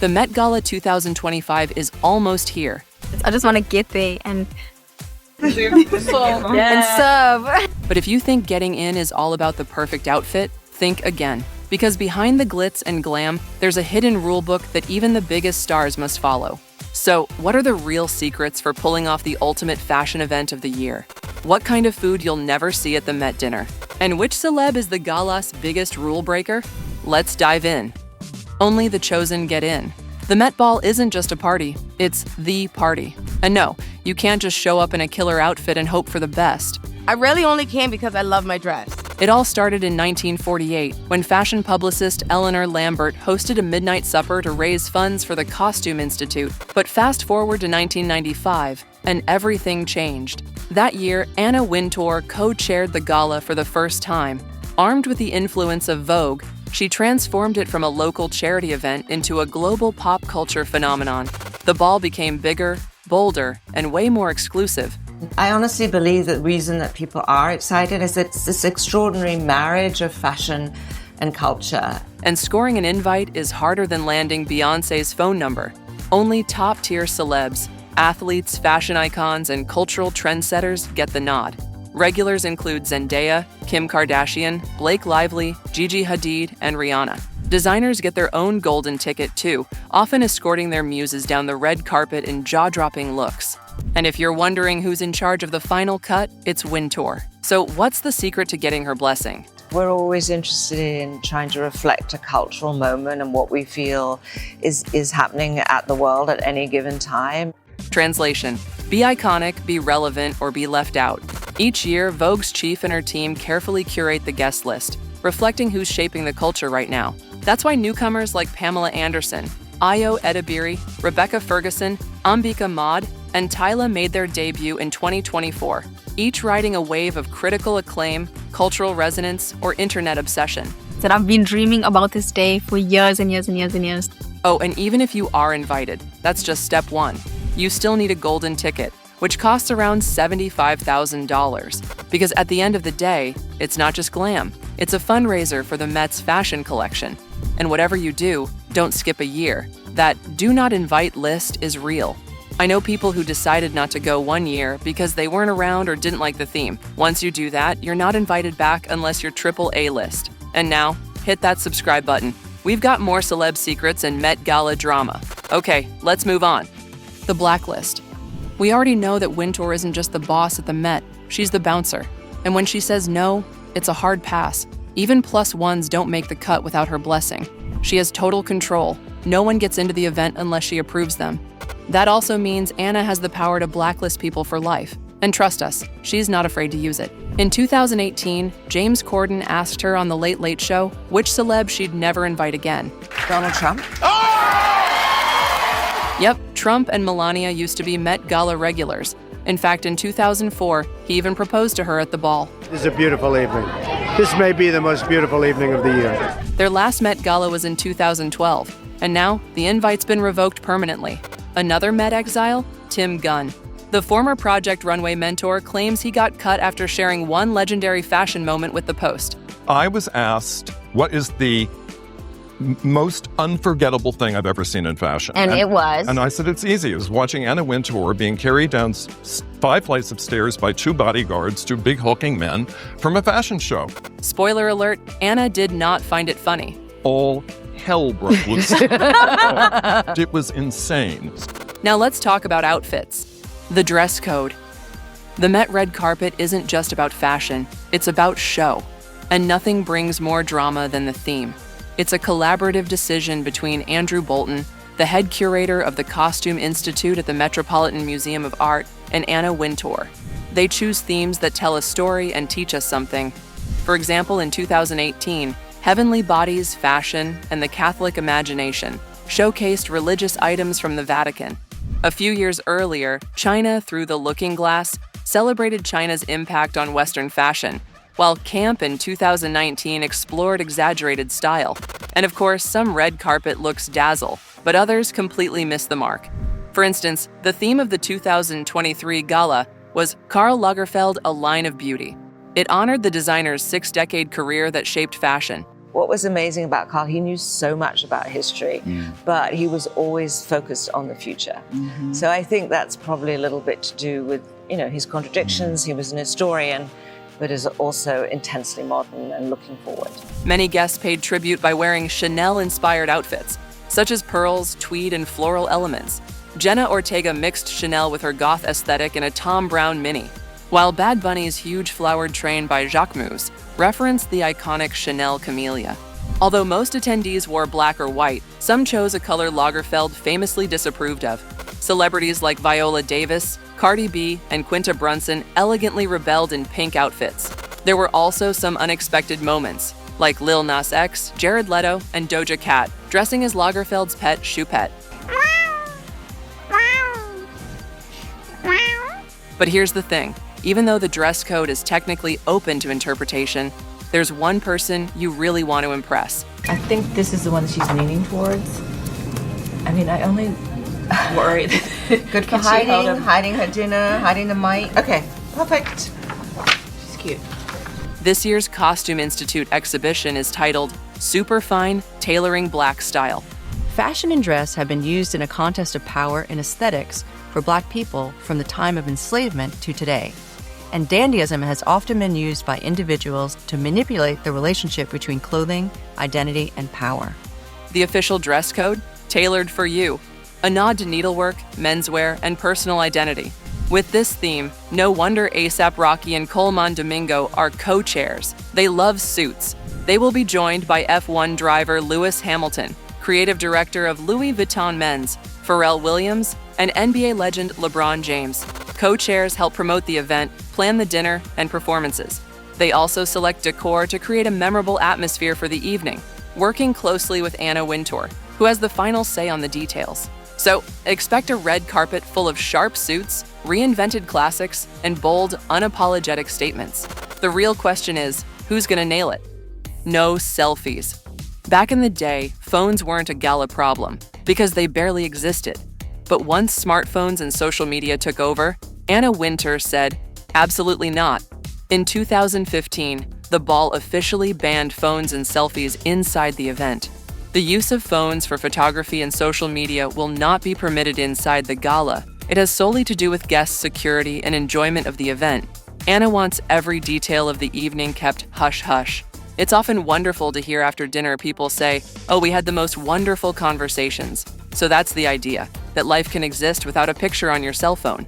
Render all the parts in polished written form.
The Met Gala 2025 is almost here. I just want to get there and Yeah. serve. But if you think getting in is all about the perfect outfit, think again. Because behind the glitz and glam, there's a hidden rule book that even the biggest stars must follow. So, what are the real secrets for pulling off the ultimate fashion event of the year? What kind of food you'll never see at the Met dinner? And which celeb is the gala's biggest rule breaker? Let's dive in. Only the chosen get in. The Met Ball isn't just a party, it's the party. And no, you can't just show up in a killer outfit and hope for the best. I really only came because I love my dress. It all started in 1948 when fashion publicist Eleanor Lambert hosted a midnight supper to raise funds for the Costume Institute. But fast forward to 1995, and everything changed. That year, Anna Wintour co-chaired the gala for the first time. Armed with the influence of Vogue, she transformed it from a local charity event into a global pop culture phenomenon. The ball became bigger, bolder, and way more exclusive. I honestly believe that the reason that people are excited is it's this extraordinary marriage of fashion and culture. And scoring an invite is harder than landing Beyoncé's phone number. Only top-tier celebs, athletes, fashion icons, and cultural trendsetters get the nod. Regulars include Zendaya, Kim Kardashian, Blake Lively, Gigi Hadid, and Rihanna. Designers get their own golden ticket too, often escorting their muses down the red carpet in jaw-dropping looks. And if you're wondering who's in charge of the final cut, it's Wintour. So what's the secret to getting her blessing? We're always interested in trying to reflect a cultural moment and what we feel is happening at the world at any given time. Translation: be iconic, be relevant, or be left out. Each year, Vogue's chief and her team carefully curate the guest list, reflecting who's shaping the culture right now. That's why newcomers like Pamela Anderson, Ayo Edebiri, Rebecca Ferguson, Ambika Maud, and Tyla made their debut in 2024, each riding a wave of critical acclaim, cultural resonance, or internet obsession. That I've been dreaming about this day for years and years and years and years. Oh, and even if you are invited, that's just step one. You still need a golden ticket, which costs around $75,000. Because at the end of the day, it's not just glam, it's a fundraiser for the Met's fashion collection. And whatever you do, don't skip a year. That do not invite list is real. I know people who decided not to go one year because they weren't around or didn't like the theme. Once you do that, you're not invited back unless you're triple A list. And now, hit that subscribe button. We've got more celeb secrets and Met Gala drama. Okay, let's move on. The Blacklist. We already know that Wintour isn't just the boss at the Met, she's the bouncer. And when she says no, it's a hard pass. Even plus ones don't make the cut without her blessing. She has total control. No one gets into the event unless she approves them. That also means Anna has the power to blacklist people for life. And trust us, she's not afraid to use it. In 2018, James Corden asked her on The Late Late Show which celeb she'd never invite again. Donald Trump? Yep, Trump and Melania used to be Met Gala regulars. In fact, in 2004, he even proposed to her at the ball. This is a beautiful evening. This may be the most beautiful evening of the year. Their last Met Gala was in 2012, and now the invite's been revoked permanently. Another Met exile? Tim Gunn. The former Project Runway mentor claims he got cut after sharing one legendary fashion moment with the Post. I was asked, what is the most unforgettable thing I've ever seen in fashion? And it was. And I said, it's easy. It was watching Anna Wintour being carried down 5 flights of stairs by 2 bodyguards, 2 big hulking men from a fashion show. Spoiler alert, Anna did not find it funny. All hell broke loose. It was insane. Now let's talk about outfits. The dress code. The Met red carpet isn't just about fashion, it's about show. And nothing brings more drama than the theme. It's a collaborative decision between Andrew Bolton, the head curator of the Costume Institute at the Metropolitan Museum of Art, and Anna Wintour. They choose themes that tell a story and teach us something. For example, in 2018, Heavenly Bodies, Fashion, and the Catholic Imagination showcased religious items from the Vatican. A few years earlier, China Through the Looking Glass celebrated China's impact on Western fashion, while Camp in 2019 explored exaggerated style. And of course, some red carpet looks dazzle, but others completely miss the mark. For instance, the theme of the 2023 gala was Karl Lagerfeld, A Line of Beauty. It honored the designer's 6-decade career that shaped fashion. what was amazing about Carl, he knew so much about history, but he was always focused on the future. So I think that's probably a little bit to do with, you know, his contradictions. He was an historian, but is also intensely modern and looking forward. Many guests paid tribute by wearing Chanel-inspired outfits, such as pearls, tweed, and floral elements. Jenna Ortega mixed Chanel with her goth aesthetic in a Tom Brown mini, while Bad Bunny's huge flowered train by Jacquemus referenced the iconic Chanel camellia. Although most attendees wore black or white, some chose a color Lagerfeld famously disapproved of. Celebrities like Viola Davis, Cardi B, and Quinta Brunson elegantly rebelled in pink outfits. There were also some unexpected moments, like Lil Nas X, Jared Leto, and Doja Cat dressing as Lagerfeld's pet, Choupette. But here's the thing. Even though the dress code is technically open to interpretation, there's one person you really want to impress. I think this is the one she's leaning towards. I mean, I only worry that Good for hiding her dinner, hiding the mic. Okay, perfect. She's cute. This year's Costume Institute exhibition is titled Superfine Tailoring Black Style. Fashion and dress have been used in a contest of power and aesthetics for Black people from the time of enslavement to today. And dandyism has often been used by individuals to manipulate the relationship between clothing, identity, and power. The official dress code? Tailored for you. A nod to needlework, menswear, and personal identity. With this theme, no wonder A$AP Rocky and Coleman Domingo are co-chairs. They love suits. They will be joined by F1 driver Lewis Hamilton, creative director of Louis Vuitton Men's, Pharrell Williams, and NBA legend LeBron James. Co-chairs help promote the event, plan the dinner, and performances. They also select decor to create a memorable atmosphere for the evening, working closely with Anna Wintour, who has the final say on the details. So, expect a red carpet full of sharp suits, reinvented classics, and bold, unapologetic statements. The real question is, who's gonna nail it? No selfies. Back in the day, phones weren't a gala problem because they barely existed. But once smartphones and social media took over, Anna Wintour said, absolutely not. In 2015, the ball officially banned phones and selfies inside the event. The use of phones for photography and social media will not be permitted inside the gala. It has solely to do with guests' security and enjoyment of the event. Anna wants every detail of the evening kept hush-hush. It's often wonderful to hear after dinner people say, oh, we had the most wonderful conversations. So that's the idea, that life can exist without a picture on your cell phone.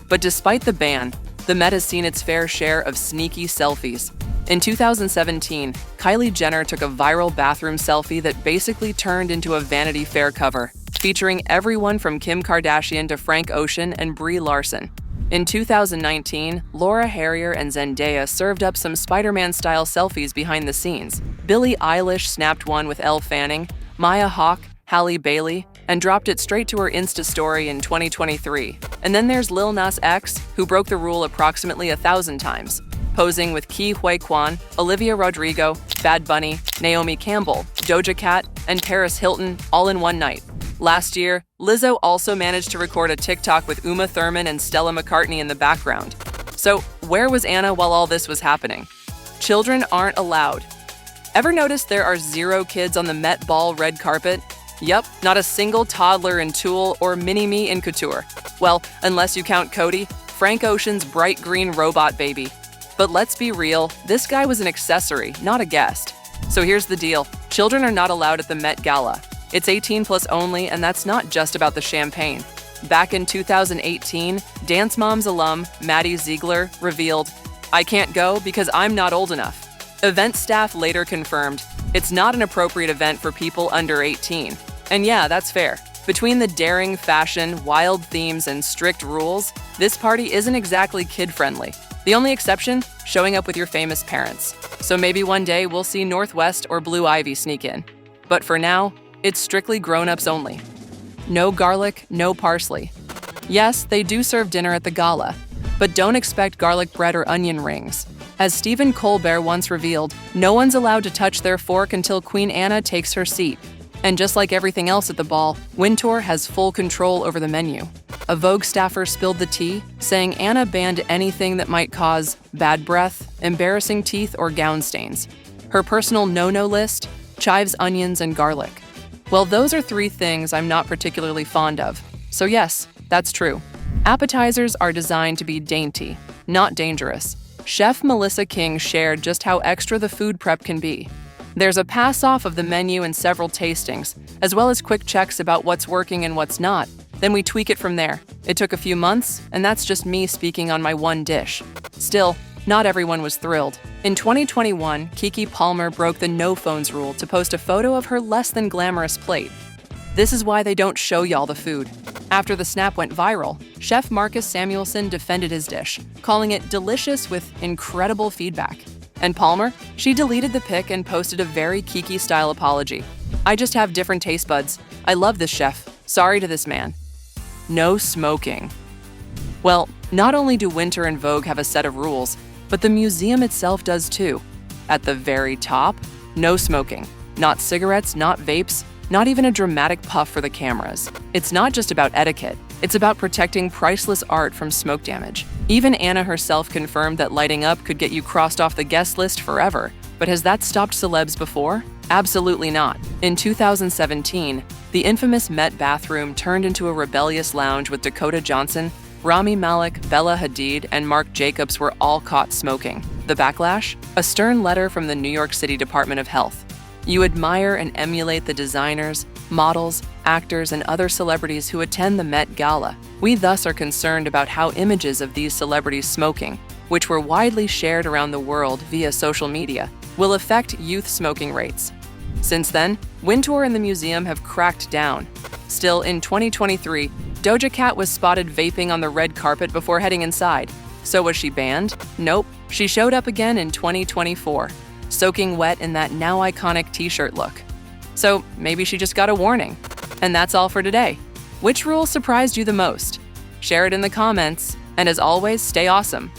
But despite the ban, the Met has seen its fair share of sneaky selfies. In 2017, Kylie Jenner took a viral bathroom selfie that basically turned into a Vanity Fair cover, featuring everyone from Kim Kardashian to Frank Ocean and Brie Larson. In 2019, Laura Harrier and Zendaya served up some Spider-Man-style selfies behind the scenes. Billie Eilish snapped one with Elle Fanning, Maya Hawke, Halle Bailey, and dropped it straight to her Insta story in 2023. And then there's Lil Nas X, who broke the rule approximately 1,000 times, posing with Ki Hui Kwan, Olivia Rodrigo, Bad Bunny, Naomi Campbell, Doja Cat, and Paris Hilton all in one night. Last year, Lizzo also managed to record a TikTok with Uma Thurman and Stella McCartney in the background. So, where was Anna while all this was happening? Children aren't allowed. Ever notice there are 0 kids on the Met Ball red carpet? Yup, not a single toddler in tulle or mini-me in couture. Well, unless you count Cody, Frank Ocean's bright green robot baby. But let's be real, this guy was an accessory, not a guest. So here's the deal. Children are not allowed at the Met Gala. It's 18 plus only, and that's not just about the champagne. Back in 2018, Dance Moms alum Maddie Ziegler revealed, I can't go because I'm not old enough. Event staff later confirmed, it's not an appropriate event for people under 18. And yeah, that's fair. Between the daring fashion, wild themes, and strict rules, this party isn't exactly kid-friendly. The only exception, showing up with your famous parents. So maybe one day we'll see Northwest or Blue Ivy sneak in. But for now, it's strictly grown-ups only. No garlic, no parsley. Yes, they do serve dinner at the gala, but don't expect garlic bread or onion rings. As Stephen Colbert once revealed, no one's allowed to touch their fork until Queen Anna takes her seat. And just like everything else at the ball, Wintour has full control over the menu. A Vogue staffer spilled the tea, saying Anna banned anything that might cause bad breath, embarrassing teeth, or gown stains. Her personal no-no list: chives, onions, and garlic. Well, those are 3 things I'm not particularly fond of. So yes, that's true. Appetizers are designed to be dainty, not dangerous. Chef Melissa King shared just how extra the food prep can be. There's a pass-off of the menu and several tastings, as well as quick checks about what's working and what's not. Then we tweak it from there. It took a few months, and that's just me speaking on my one dish. Still, not everyone was thrilled. In 2021, Keke Palmer broke the no phones rule to post a photo of her less than glamorous plate. This is why they don't show y'all the food. After the snap went viral, Chef Marcus Samuelson defended his dish, calling it delicious with incredible feedback. And Palmer, she deleted the pic and posted a very Keke-style apology. "I just have different taste buds. I love this chef. Sorry to this man." No smoking. Well, not only do Wintour and Vogue have a set of rules, but the museum itself does too. At the very top, no smoking. Not cigarettes, not vapes, not even a dramatic puff for the cameras. It's not just about etiquette, it's about protecting priceless art from smoke damage. Even Anna herself confirmed that lighting up could get you crossed off the guest list forever. But has that stopped celebs before? Absolutely not. In 2017, the infamous Met bathroom turned into a rebellious lounge with Dakota Johnson, Rami Malek, Bella Hadid, and Marc Jacobs were all caught smoking. The backlash? A stern letter from the New York City Department of Health. You admire and emulate the designers, models, actors, and other celebrities who attend the Met Gala. We thus are concerned about how images of these celebrities smoking, which were widely shared around the world via social media, will affect youth smoking rates. Since then, Wintour and the museum have cracked down. Still, in 2023, Doja Cat was spotted vaping on the red carpet before heading inside. So was she banned? Nope. She showed up again in 2024, soaking wet in that now iconic t-shirt look. So maybe she just got a warning. And that's all for today. Which rule surprised you the most? Share it in the comments, and as always, stay awesome.